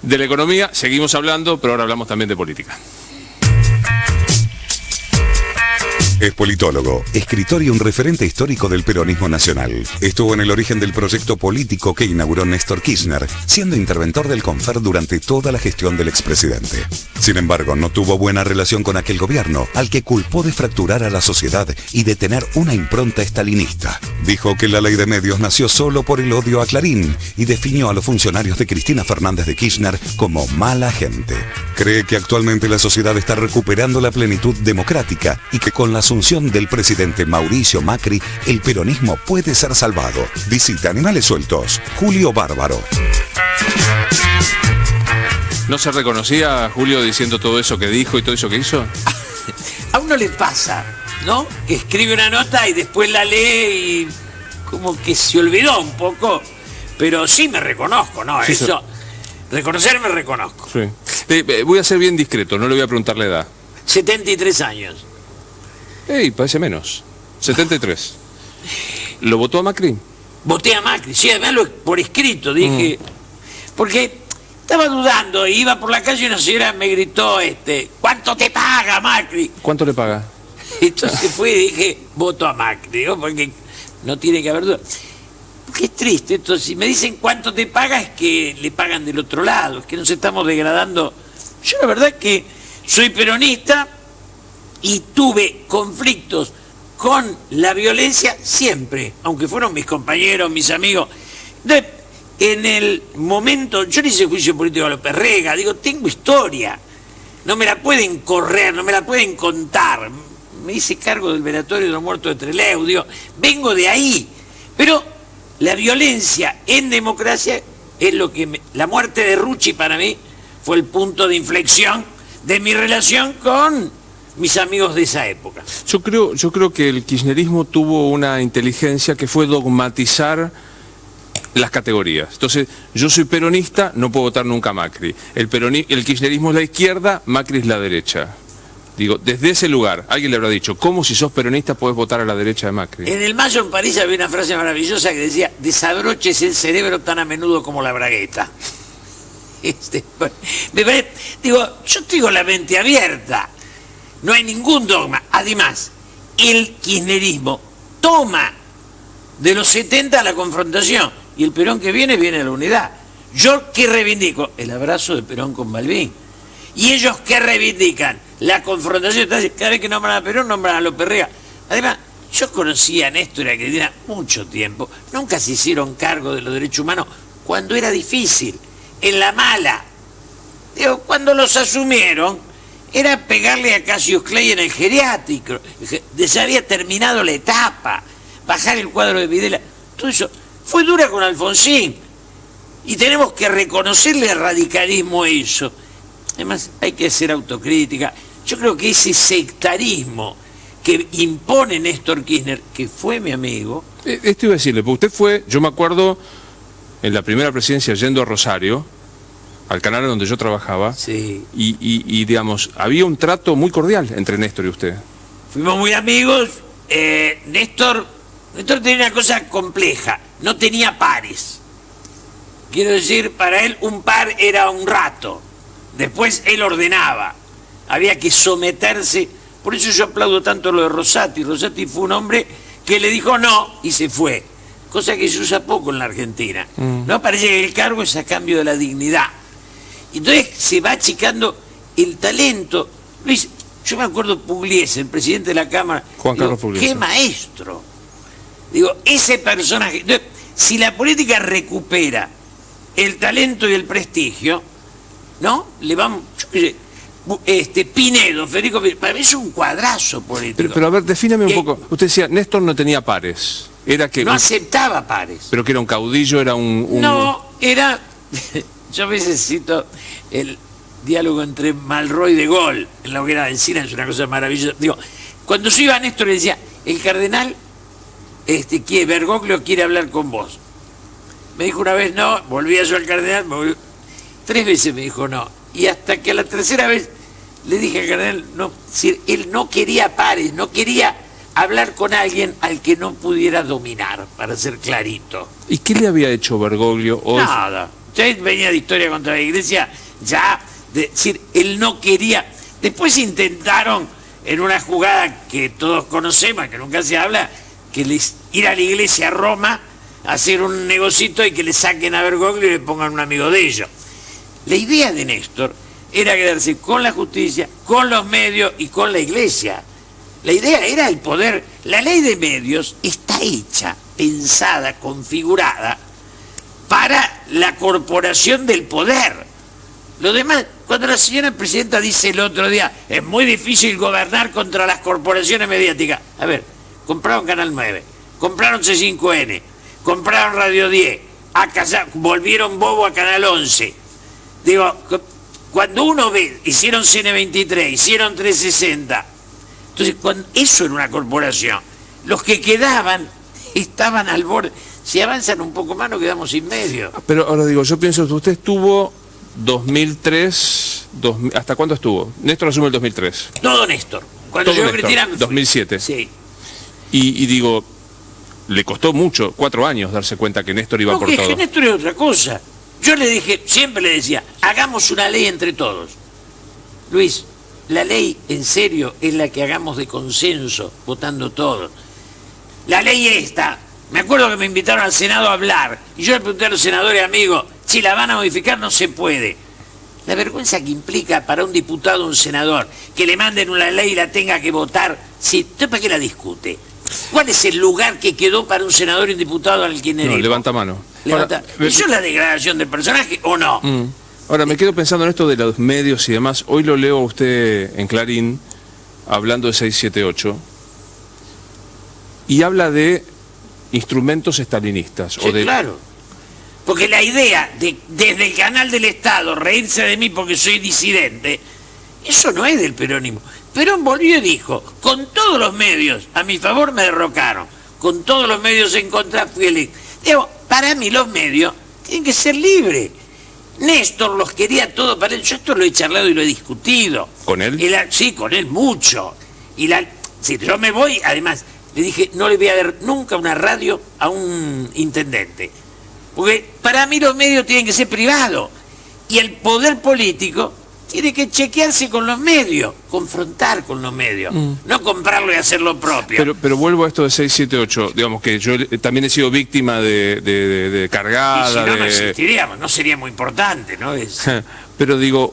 de la economía, seguimos hablando, pero ahora hablamos también de política. Es politólogo, escritor y un referente histórico del peronismo nacional. Estuvo en el origen del proyecto político que inauguró Néstor Kirchner, siendo interventor del Confer durante toda la gestión del expresidente. Sin embargo, no tuvo buena relación con aquel gobierno, al que culpó de fracturar a la sociedad y de tener una impronta estalinista. Dijo que la ley de medios nació solo por el odio a Clarín y definió a los funcionarios de Cristina Fernández de Kirchner como mala gente. Cree que actualmente la sociedad está recuperando la plenitud democrática y que con la asunción del presidente Mauricio Macri, el peronismo puede ser salvado. Visita Animales Sueltos, Julio Bárbaro. ¿No se reconocía a Julio diciendo todo eso que dijo y todo eso que hizo? A uno le pasa, ¿no? Que escribe una nota y después la lee y como que se olvidó un poco, pero sí me reconozco, ¿no? Sí, eso, reconocerme reconozco. Sí. Voy a ser bien discreto, no le voy a preguntar la edad. 73 años. Parece menos. 73. ¿Lo votó a Macri? Voté a Macri, sí, además por escrito, dije. Porque estaba dudando, iba por la calle y una señora me gritó, ¿cuánto te paga, Macri? ¿Cuánto le paga? Entonces fui y dije, voto a Macri, ¿no? Porque no tiene que haber duda. Porque es triste esto, si me dicen cuánto te paga es que le pagan del otro lado, es que nos estamos degradando. Yo la verdad que soy peronista y tuve conflictos con la violencia siempre, aunque fueron mis compañeros, mis amigos. Entonces, en el momento, yo le hice juicio político a López Rega, digo, tengo historia, no me la pueden correr, no me la pueden contar. Me hice cargo del velatorio de los muertos de Trelew, digo, vengo de ahí. Pero la violencia en democracia es lo que... La muerte de Rucci para mí fue el punto de inflexión de mi relación con mis amigos de esa época. Yo creo que el kirchnerismo tuvo una inteligencia que fue dogmatizar las categorías. Entonces, yo soy peronista, no puedo votar nunca a Macri. El kirchnerismo es la izquierda, Macri es la derecha. Digo, desde ese lugar, alguien le habrá dicho, ¿cómo si sos peronista podés votar a la derecha de Macri? En el Mayo en París había una frase maravillosa que decía, desabroches el cerebro tan a menudo como la bragueta. Digo, yo tengo la mente abierta. No hay ningún dogma. Además, el kirchnerismo toma de los 70 la confrontación y el Perón que viene a la unidad. Yo que reivindico el abrazo de Perón con Malvin y ellos que reivindican la confrontación. Cada vez que nombran a Perón nombran a López Rega. Además, yo conocí a Néstor y a Cristina mucho tiempo, nunca se hicieron cargo de los derechos humanos cuando era difícil, en la mala. Digo, cuando los asumieron era pegarle a Cassius Clay en el geriátrico, se había terminado la etapa, bajar el cuadro de Videla, todo eso fue dura con Alfonsín y tenemos que reconocerle al radicalismo eso. Además hay que hacer autocrítica. Yo creo que ese sectarismo que impone Néstor Kirchner, que fue mi amigo... Esto iba a decirle, porque usted fue, yo me acuerdo, en la primera presidencia yendo a Rosario, al canal donde yo trabajaba, sí. y digamos, había un trato muy cordial entre Néstor y usted. Fuimos muy amigos. Néstor tenía una cosa compleja, no tenía pares. Quiero decir, para él un par era un rato, después él ordenaba, había que someterse. Por eso yo aplaudo tanto lo de Rosati. Rosati fue un hombre que le dijo no y se fue, cosa que se usa poco en la Argentina. No, parece que el cargo es a cambio de la dignidad. Entonces se va achicando el talento. Luis, yo me acuerdo Pugliese, el presidente de la Cámara. Juan Carlos Pugliese. ¡Qué maestro! Digo, ese personaje... Entonces, si la política recupera el talento y el prestigio, ¿no? Le vamos... Yo qué sé, Pinedo, Federico Pinedo, para mí es un cuadrazo político. Pero a ver, defíname un poco. Usted decía, Néstor no tenía pares. Era que... No aceptaba pares. Pero que era un caudillo, era un... No, era... Yo a veces cito el diálogo entre Malraux y De Gaulle en la hoguera del Cine, es una cosa maravillosa. Digo, cuando yo iba a Néstor le decía, el cardenal Bergoglio quiere hablar con vos. Me dijo una vez no, volvía yo al cardenal, 3 veces me dijo no. Y hasta que a la tercera vez le dije al cardenal, no, si él no quería pares, no quería hablar con alguien al que no pudiera dominar, para ser clarito. ¿Y qué le había hecho Bergoglio? Nada. usted venía de Historia contra la Iglesia, ya, de decir, él no quería. Después intentaron, en una jugada que todos conocemos, que nunca se habla, que ir a la iglesia a Roma, hacer un negocito y que le saquen a Bergoglio y le pongan un amigo de ellos. La idea de Néstor era quedarse con la justicia, con los medios y con la iglesia. La idea era el poder. La ley de medios está hecha, pensada, configurada para la corporación del poder. Lo demás, cuando la señora presidenta dice el otro día, es muy difícil gobernar contra las corporaciones mediáticas. A ver, compraron Canal 9, compraron C5N, compraron Radio 10, volvieron bobo a Canal 11. Digo, cuando uno ve, hicieron CN23, hicieron 360, entonces eso era una corporación. Los que quedaban estaban al borde. Si avanzan un poco más nos quedamos sin medio. Pero ahora digo, yo pienso que usted estuvo 2003, ¿hasta cuándo estuvo? Néstor asume el 2003. Todo Néstor. Cuando llegó Cristina... 2007. Sí. Y digo, le costó mucho, 4 años, darse cuenta que Néstor iba por todo. Porque Néstor es otra cosa. Yo le dije, siempre le decía, hagamos una ley entre todos. Luis, la ley en serio es la que hagamos de consenso, votando todos. La ley esta, me acuerdo que me invitaron al Senado a hablar, y yo le pregunté a los senadores amigos, si la van a modificar no se puede. La vergüenza que implica para un diputado o un senador que le manden una ley y la tenga que votar, ¿sí? ¿Usted para qué la discute? ¿Cuál es el lugar que quedó para un senador y un diputado al kirchnerismo? No, levanta mano. Ahora, ¿eso es la degradación del personaje o no? Ahora, me quedo pensando en esto de los medios y demás. Hoy lo leo a usted en Clarín, hablando de 678, y habla de instrumentos estalinistas. Sí, claro. Porque la idea de, desde el canal del Estado, reírse de mí porque soy disidente, eso no es del peronismo. Perón volvió y dijo, con todos los medios a mi favor me derrocaron, con todos los medios en contra fui electo. Digo, para mí los medios tienen que ser libres. Néstor los quería todo para él. Yo esto lo he charlado y lo he discutido. ¿Con él? Sí, con él mucho. Si yo me voy, además, le dije, no le voy a dar nunca una radio a un intendente. Porque para mí los medios tienen que ser privados. Y el poder político tiene que chequearse con los medios, confrontar con los medios, no comprarlo y hacer lo propio. Pero vuelvo a esto de 678, digamos que yo también he sido víctima de cargada. Y si no, no existiríamos, no sería muy importante, ¿no? Pero digo,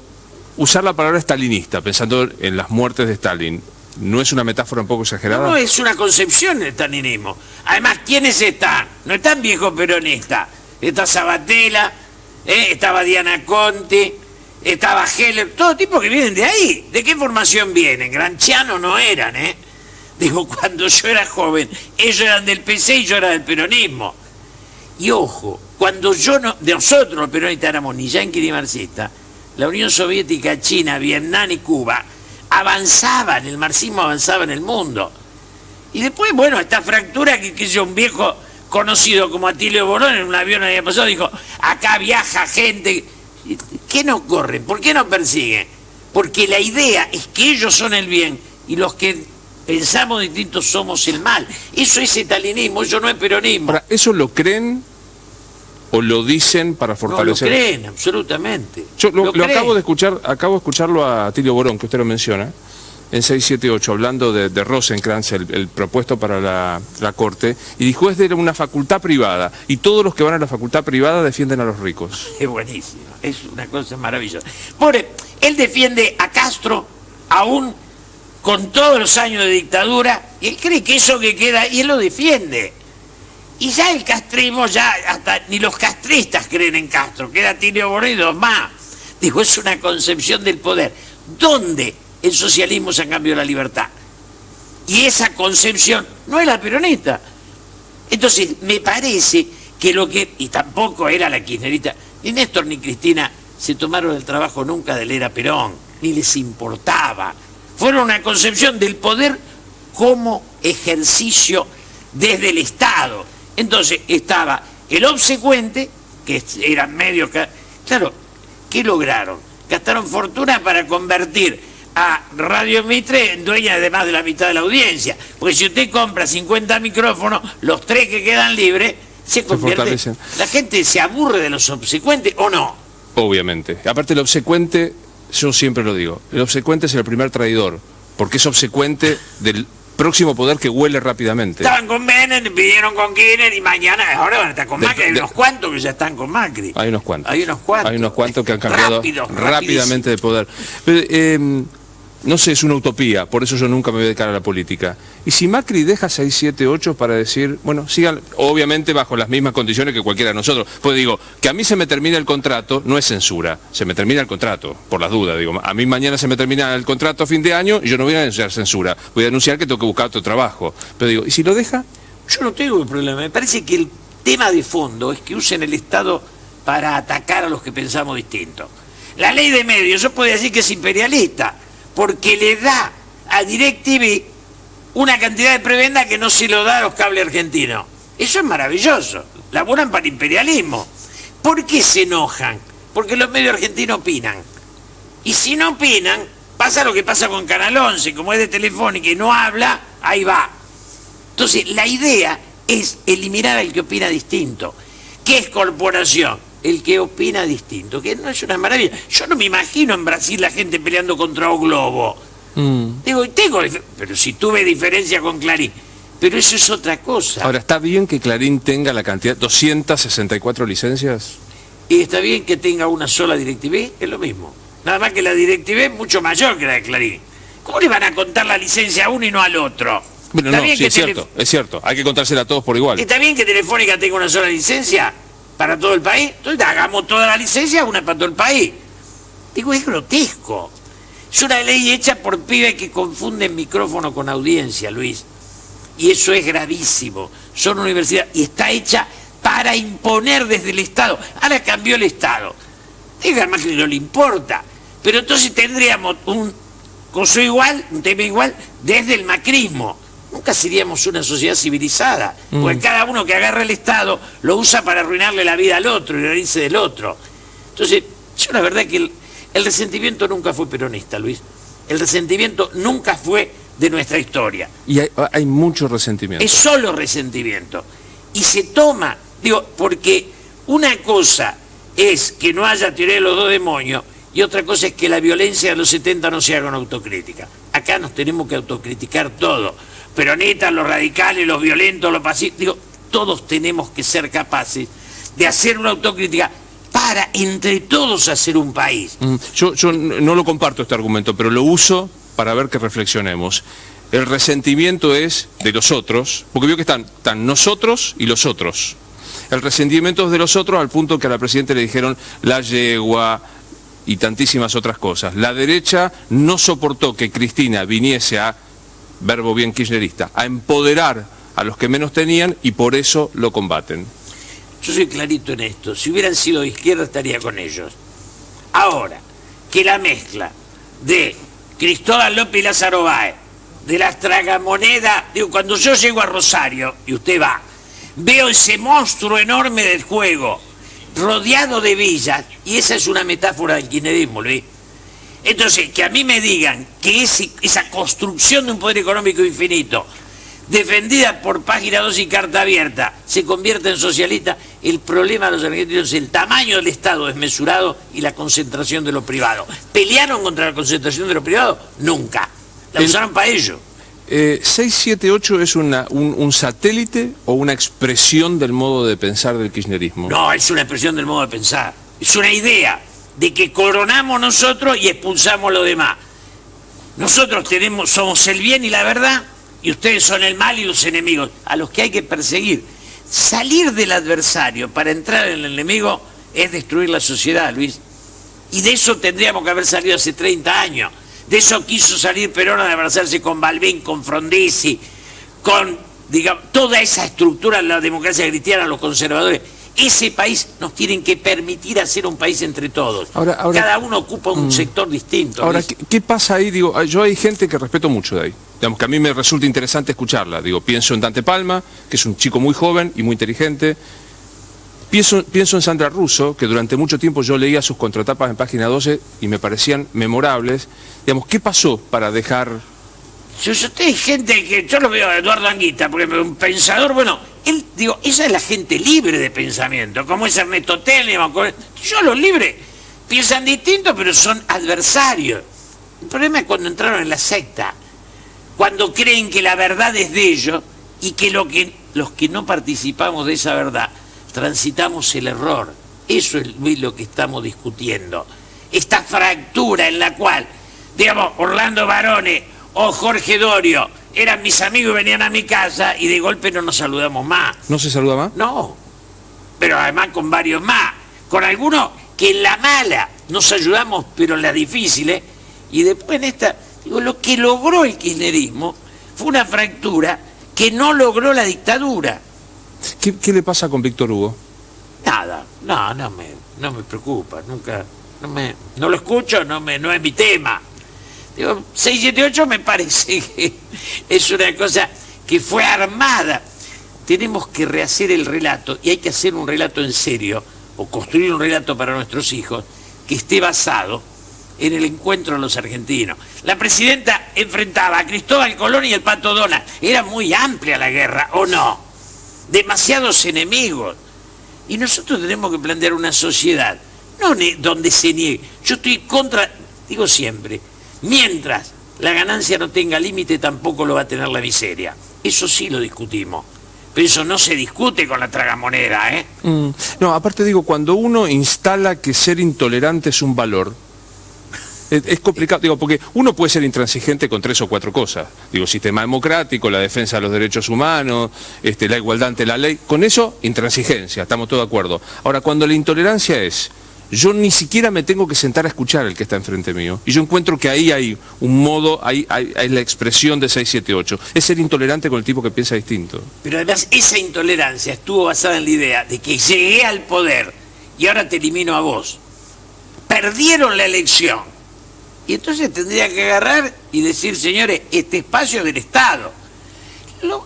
usar la palabra stalinista, pensando en las muertes de Stalin, ¿no es una metáfora un poco exagerada? No, es una concepción del stalinismo. Además, ¿quiénes están? No están viejos peronistas. Está Sabatella, estaba Diana Conti, estaba Heller, todo tipo que vienen de ahí. ¿De qué formación vienen? Granchianos no eran, Digo, cuando yo era joven, ellos eran del PC y yo era del peronismo. Y ojo, cuando nosotros los peronistas éramos ni yanquis ni marxistas, la Unión Soviética, China, Vietnam y Cuba avanzaban, el marxismo avanzaba en el mundo. Y después, bueno, esta fractura que yo, un viejo conocido como Atilio Borón en un avión el año pasado dijo, acá viaja gente. ¿Qué no corren? ¿Por qué no persiguen? Porque la idea es que ellos son el bien y los que pensamos distintos somos el mal. Eso es stalinismo, eso no es peronismo. Ahora, ¿eso lo creen o lo dicen para fortalecer? No, lo creen, absolutamente. Yo lo acabo de escucharlo a Atilio Borón, que usted lo menciona, en 678, hablando de Rosenkrantz, el propuesto para la Corte, y dijo, es de una facultad privada, y todos los que van a la facultad privada defienden a los ricos. Es buenísimo, es una cosa maravillosa. Pobre, él defiende a Castro, aún con todos los años de dictadura, y él cree que eso que queda, y él lo defiende. Y ya el castrismo, ya hasta ni los castristas creen en Castro, queda Atilio Borón y dos más. Digo, es una concepción del poder. ¿Dónde el socialismo es a cambio de la libertad? Y esa concepción no es la peronista. Entonces, me parece que y tampoco era la kirchnerista, ni Néstor ni Cristina se tomaron el trabajo nunca de leer a Perón, ni les importaba. Fueron una concepción del poder como ejercicio desde el Estado. Entonces, estaba el obsecuente, que eran medios... Claro, ¿qué lograron? Gastaron fortuna para convertir a Radio Mitre en dueña de más de la mitad de la audiencia. Porque si usted compra 50 micrófonos, los 3 que quedan libres se convierte. fortalecen. La gente se aburre de los obsecuentes, ¿o no? Obviamente. Aparte, el obsecuente, yo siempre lo digo, el obsecuente es el primer traidor, porque es obsecuente del próximo poder que huele rápidamente. Estaban con Menem, pidieron con Kirchner y mañana, ahora van a estar con Macri. Hay unos cuantos que ya están con Macri. Hay unos cuantos. Hay unos cuantos. Hay unos cuantos que han cambiado rápidamente de poder. Pero, no sé, es una utopía, por eso yo nunca me voy a dedicar a la política. Y si Macri deja 6, 7, 8 para decir, bueno, sigan, obviamente bajo las mismas condiciones que cualquiera de nosotros. Pues digo, que a mí se me termina el contrato, no es censura, se me termina el contrato, por las dudas. Digo, a mí mañana se me termina el contrato a fin de año y yo no voy a denunciar censura, voy a denunciar que tengo que buscar otro trabajo. Pero digo, ¿y si lo deja? Yo no tengo el problema, me parece que el tema de fondo es que usen el Estado para atacar a los que pensamos distinto. La ley de medios, yo puedo decir que es imperialista, porque le da a DirecTV una cantidad de prebenda que no se lo da a los cables argentinos. Eso es maravilloso, laburan para imperialismo. ¿Por qué se enojan? Porque los medios argentinos opinan. Y si no opinan, pasa lo que pasa con Canal 11, como es de Telefónica y no habla, ahí va. Entonces, la idea es eliminar al que opina distinto. ¿Qué es corporación? El que opina distinto, que no es una maravilla. Yo no me imagino en Brasil la gente peleando contra O Globo. Digo, pero si tuve diferencia con Clarín. Pero eso es otra cosa. Ahora, ¿está bien que Clarín tenga la cantidad, 264 licencias? Y está bien que tenga una sola DirecTV, es lo mismo. Nada más que la DirecTV es mucho mayor que la de Clarín. ¿Cómo le van a contar la licencia a uno y no al otro? Bueno, no, sí, es cierto. Hay que contársela a todos por igual. ¿Está bien que Telefónica tenga una sola licencia para todo el país? Entonces hagamos toda la licencia, una para todo el país. Digo, es grotesco. Es una ley hecha por pibes que confunden micrófono con audiencia, Luis. Y eso es gravísimo. Son universidades y está hecha para imponer desde el Estado. Ahora cambió el Estado. Diga más que no le importa. Pero entonces tendríamos un coso igual, un tema igual, desde el macrismo. Nunca seríamos una sociedad civilizada. Porque cada uno que agarra el Estado lo usa para arruinarle la vida al otro y reírse del otro. Entonces, yo la verdad que el resentimiento nunca fue peronista, Luis. El resentimiento nunca fue de nuestra historia. Y hay mucho resentimiento. Es solo resentimiento. Y se toma, digo, porque una cosa es que no haya teoría de los dos demonios y otra cosa es que la violencia de los 70 no se haga una autocrítica. Acá nos tenemos que autocriticar todo. Peronistas, los radicales, los violentos, los pacíficos, digo, todos tenemos que ser capaces de hacer una autocrítica para entre todos hacer un país. Yo no lo comparto este argumento, pero lo uso para ver que reflexionemos. El resentimiento es de los otros, porque veo que están nosotros y los otros. El resentimiento es de los otros al punto que a la presidenta le dijeron la yegua y tantísimas otras cosas. La derecha no soportó que Cristina viniese a, verbo bien kirchnerista, a empoderar a los que menos tenían y por eso lo combaten. Yo soy clarito en esto. Si hubieran sido de izquierda estaría con ellos. Ahora, que la mezcla de Cristóbal López y Lázaro Báez, de las tragamonedas, digo, cuando yo llego a Rosario, y usted va, veo ese monstruo enorme del juego, rodeado de villas, y esa es una metáfora del kirchnerismo, Luis. Entonces, que a mí me digan que esa construcción de un poder económico infinito, defendida por Página 2 y Carta Abierta, se convierte en socialista, el problema de los argentinos es el tamaño del Estado desmesurado y la concentración de lo privado. ¿Pelearon contra la concentración de lo privado? Nunca. La usaron para ello. 678 es un satélite o una expresión del modo de pensar del kirchnerismo. No, es una expresión del modo de pensar. Es una idea de que coronamos nosotros y expulsamos lo demás. Nosotros somos el bien y la verdad, y ustedes son el mal y los enemigos, a los que hay que perseguir. Salir del adversario para entrar en el enemigo es destruir la sociedad, Luis. Y de eso tendríamos que haber salido hace 30 años. De eso quiso salir Perón al abrazarse con Balbín, con Frondizi, con, digamos, toda esa estructura de la democracia cristiana, los conservadores. Ese país nos tienen que permitir hacer un país entre todos. Ahora, cada uno ocupa un sector distinto. Ahora, ¿qué pasa ahí? Digo, yo hay gente que respeto mucho de ahí. Digamos que a mí me resulta interesante escucharla. Digo, pienso en Dante Palma, que es un chico muy joven y muy inteligente. Pienso en Sandra Russo, que durante mucho tiempo yo leía sus contratapas en Página 12 y me parecían memorables. Digamos, ¿qué pasó para dejar...? Si usted hay gente que yo lo veo a Eduardo Anguita, porque es un pensador, bueno, esa es la gente libre de pensamiento, como es Ernesto Telemann. Yo los libres piensan distinto, pero son adversarios. El problema es cuando entraron en la secta, cuando creen que la verdad es de ellos y que los que no participamos de esa verdad transitamos el error. Eso es lo que estamos discutiendo. Esta fractura en la cual, digamos, Orlando Barone o Jorge Dorio eran mis amigos y venían a mi casa y de golpe no nos saludamos más. ¿No se saluda más? No, pero además con varios más, con algunos que en la mala nos ayudamos, pero en las difíciles, y después en esta, lo que logró el kirchnerismo fue una fractura que no logró la dictadura. ¿Qué le pasa con Víctor Hugo? Nada, no me preocupa, nunca, no lo escucho, no es mi tema. 678 me parece que es una cosa que fue armada. Tenemos que rehacer el relato, y hay que hacer un relato en serio, o construir un relato para nuestros hijos, que esté basado en el encuentro de los argentinos. La presidenta enfrentaba a Cristóbal Colón y el Pato Donald. Era muy amplia la guerra, ¿o no? Demasiados enemigos. Y nosotros tenemos que plantear una sociedad, no donde se niegue. Yo estoy contra, digo siempre, mientras la ganancia no tenga límite, tampoco lo va a tener la miseria. Eso sí lo discutimos. Pero eso no se discute con la tragamoneda, ¿eh? No, aparte digo, cuando uno instala que ser intolerante es un valor, es complicado, digo, porque uno puede ser intransigente con 3 o 4 cosas. Digo, sistema democrático, la defensa de los derechos humanos, la igualdad ante la ley. Con eso, intransigencia, estamos todos de acuerdo. Ahora, cuando la intolerancia es, yo ni siquiera me tengo que sentar a escuchar al que está enfrente mío. Y yo encuentro que ahí hay un modo, hay la expresión de 678. Es ser intolerante con el tipo que piensa distinto. Pero además esa intolerancia estuvo basada en la idea de que llegué al poder y ahora te elimino a vos. Perdieron la elección. Y entonces tendría que agarrar y decir, señores, este espacio es del Estado.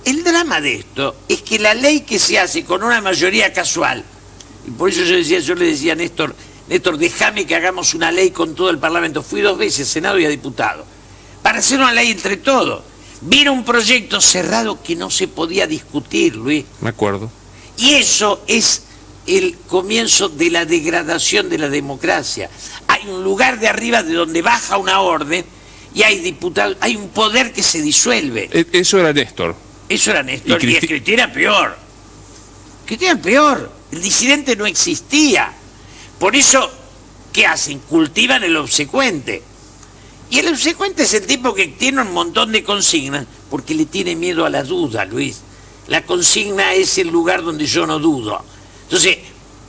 El drama de esto es que la ley que se hace con una mayoría casual, y por eso yo le decía a Néstor, déjame que hagamos una ley con todo el Parlamento. Fui 2 veces a Senado y a diputado, para hacer una ley entre todos. Vino un proyecto cerrado que no se podía discutir, Luis. Me acuerdo. Y eso es el comienzo de la degradación de la democracia. Hay un lugar de arriba de donde baja una orden y hay diputados, hay un poder que se disuelve. Eso era Néstor. Eso era Néstor, y Cristina peor. Cristina peor. El disidente no existía. Por eso, ¿qué hacen? Cultivan el obsecuente. Y el obsecuente es el tipo que tiene un montón de consignas porque le tiene miedo a la duda, Luis. La consigna es el lugar donde yo no dudo. Entonces,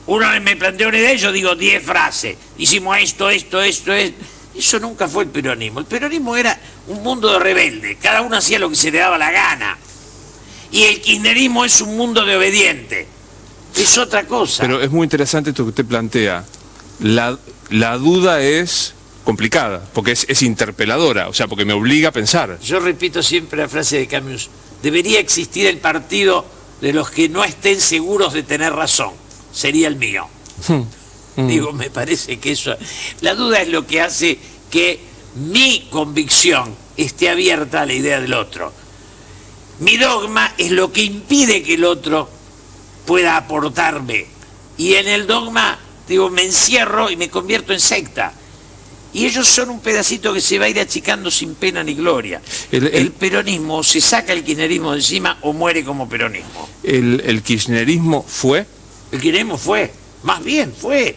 uno me plantea una idea y yo digo 10 frases. Hicimos esto. Eso nunca fue el peronismo. El peronismo era un mundo de rebeldes. Cada uno hacía lo que se le daba la gana. Y el kirchnerismo es un mundo de obedientes. Es otra cosa. Pero es muy interesante esto que usted plantea. La duda es complicada, porque es interpeladora, o sea, porque me obliga a pensar. Yo repito siempre la frase de Camus. Debería existir el partido de los que no estén seguros de tener razón. Sería el mío. Digo, me parece que eso... La duda es lo que hace que mi convicción esté abierta a la idea del otro. Mi dogma es lo que impide que el otro pueda aportarme. Y en el dogma, digo, me encierro y me convierto en secta. Y ellos son un pedacito que se va a ir achicando sin pena ni gloria. El peronismo se saca el kirchnerismo de encima o muere como peronismo. ¿El kirchnerismo fue? El kirchnerismo fue, más bien fue.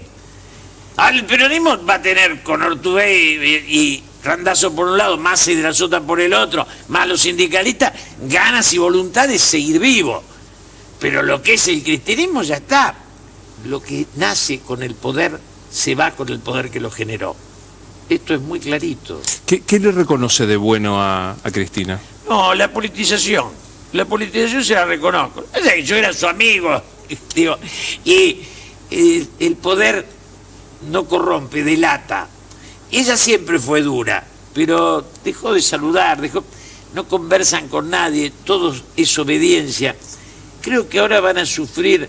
Ahora el peronismo va a tener con Ortubey y Randazzo por un lado, Massa y de la Sota por el otro, más los sindicalistas, ganas y voluntad de seguir vivo. Pero lo que es el cristianismo ya está. Lo que nace con el poder se va con el poder que lo generó. Esto es muy clarito. ¿Qué le reconoce de bueno a Cristina? No, la politización. La politización se la reconozco. O sea, yo era su amigo, digo, y el poder no corrompe, delata. Ella siempre fue dura, pero dejó de saludar, no conversan con nadie, todo es obediencia. Creo que ahora van a sufrir.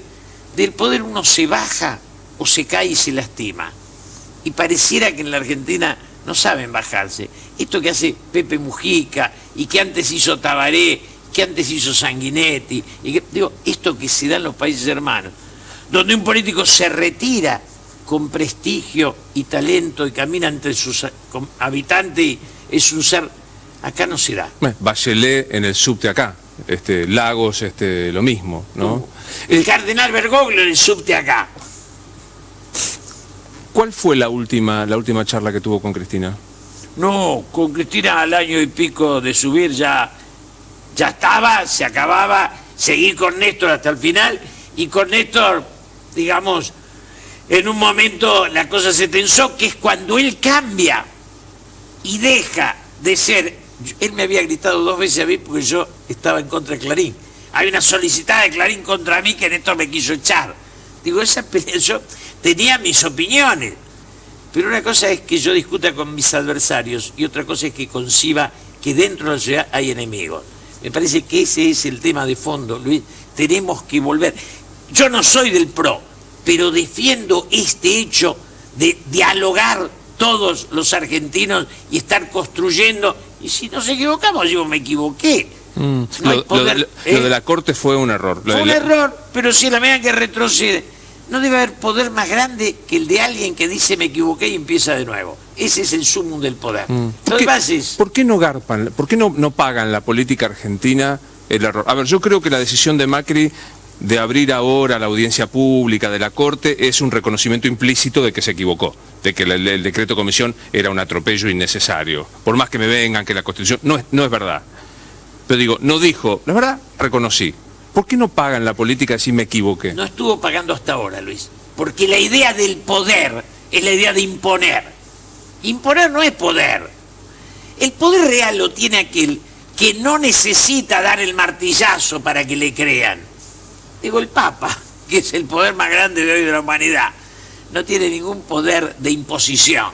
Del poder uno se baja o se cae y se lastima. Y pareciera que en la Argentina no saben bajarse. Esto que hace Pepe Mujica y que antes hizo Tabaré que antes hizo Sanguinetti, y que, digo, esto que se da en los países hermanos, donde un político se retira con prestigio y talento y camina entre sus habitantes y es un ser, acá no se da. Bachelet en el subte acá, Lagos, lo mismo, ¿no? El cardenal Bergoglio en el subte acá. ¿Cuál fue la última charla que tuvo con Cristina? No, con Cristina al año y pico de subir ya estaba, se acababa, seguí con Néstor hasta el final, y con Néstor, digamos, en un momento la cosa se tensó, que es cuando él cambia y deja de ser, él me había gritado 2 veces a mí porque yo estaba en contra de Clarín. Hay una solicitada de Clarín contra mí que Néstor me quiso echar. Digo, esa pelea, yo tenía mis opiniones, pero una cosa es que yo discuta con mis adversarios y otra cosa es que conciba que dentro de la sociedad hay enemigos. Me parece que ese es el tema de fondo, Luis. Tenemos que volver. Yo no soy del PRO, pero defiendo este hecho de dialogar todos los argentinos y estar construyendo. Y si nos equivocamos, digo, me equivoqué. No lo de la Corte fue un error. Fue un error, pero si a la medida que retrocede, no debe haber poder más grande que el de alguien que dice me equivoqué y empieza de nuevo. Ese es el sumum del poder. ¿Por qué no garpan? ¿Por qué no pagan la política argentina el error? A ver, yo creo que la decisión de Macri de abrir ahora la audiencia pública de la Corte es un reconocimiento implícito de que se equivocó, de que el decreto de comisión era un atropello innecesario. Por más que me vengan que la Constitución... No es verdad. Pero digo, no dijo, la verdad, reconocí. ¿Por qué no pagan la política si me equivoqué? No estuvo pagando hasta ahora, Luis. Porque la idea del poder es la idea de imponer. Imponer no es poder. El poder real lo tiene aquel que no necesita dar el martillazo para que le crean. Digo, el Papa, que es el poder más grande de hoy de la humanidad, no tiene ningún poder de imposición.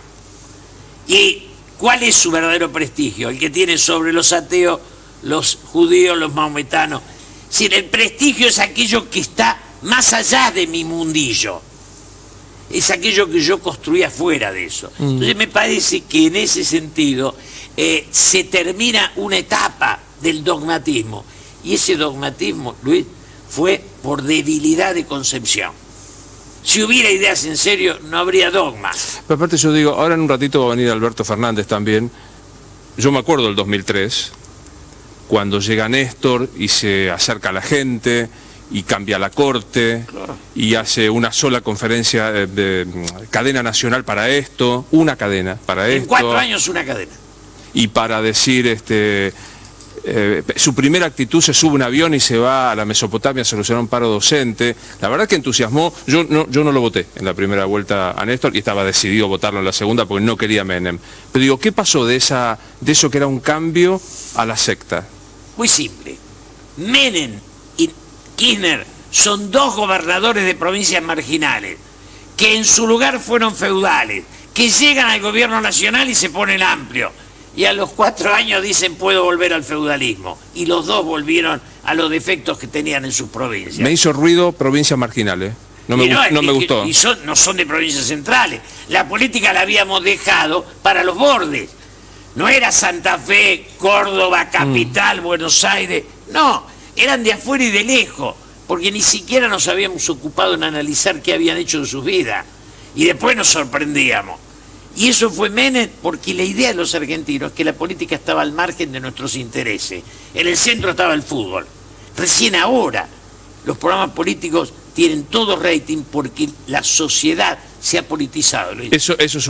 ¿Y cuál es su verdadero prestigio? El que tiene sobre los ateos, los judíos, los maometanos. Si el prestigio es aquello que está más allá de mi mundillo, es aquello que yo construía fuera de eso. Entonces me parece que en ese sentido se termina una etapa del dogmatismo, y ese dogmatismo, Luis, fue por debilidad de concepción. Si hubiera ideas en serio, no habría dogma. Pero aparte yo digo, ahora en un ratito va a venir Alberto Fernández también. Yo me acuerdo del 2003, cuando llega Néstor y se acerca a la gente y cambia la Corte, claro, y hace una sola conferencia de cadena nacional para esto, una cadena para esto. En 4 años una cadena. Y para decir, su primera actitud, se sube un avión y se va a la Mesopotamia a solucionar un paro docente. La verdad que entusiasmó. Yo no lo voté en la primera vuelta a Néstor y estaba decidido a votarlo en la segunda porque no quería Menem. Pero digo, ¿qué pasó de eso que era un cambio a la secta? Muy simple. Menem y Kirchner son 2 gobernadores de provincias marginales que en su lugar fueron feudales, que llegan al gobierno nacional y se ponen amplios. Y a los 4 años dicen puedo volver al feudalismo. Y los 2 volvieron a los defectos que tenían en sus provincias. Me hizo ruido provincias marginales. No me gustó. Y no son de provincias centrales. La política la habíamos dejado para los bordes. No era Santa Fe, Córdoba, Capital, Buenos Aires. No, eran de afuera y de lejos. Porque ni siquiera nos habíamos ocupado en analizar qué habían hecho de sus vidas. Y después nos sorprendíamos. Y eso fue Menem, porque la idea de los argentinos es que la política estaba al margen de nuestros intereses. En el centro estaba el fútbol. Recién ahora los programas políticos tienen todo rating porque la sociedad se ha politizado. Eso es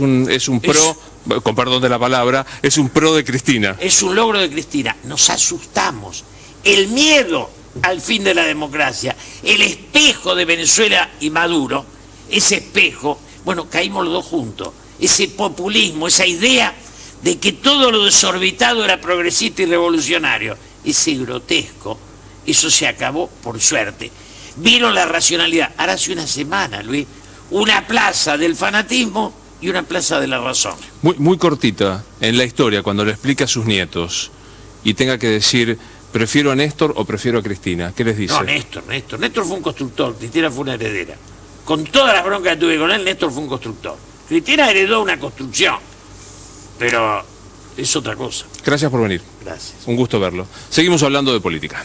un pro, con perdón de la palabra, es un pro de Cristina. Es un logro de Cristina. Nos asustamos. El miedo al fin de la democracia, el espejo de Venezuela y Maduro, ese espejo, bueno, caímos los 2 juntos. Ese populismo, esa idea de que todo lo desorbitado era progresista y revolucionario, ese grotesco, eso se acabó por suerte. Vino la racionalidad. Ahora hace una semana, Luis, una plaza del fanatismo y una plaza de la razón. Muy cortita, en la historia, cuando le explica a sus nietos y tenga que decir, ¿prefiero a Néstor o prefiero a Cristina? ¿Qué les dice? No, Néstor. Néstor fue un constructor, Cristina fue una heredera. Con todas las broncas que tuve con él, Néstor fue un constructor. Cristina heredó una construcción, pero es otra cosa. Gracias por venir. Gracias. Un gusto verlo. Seguimos hablando de política.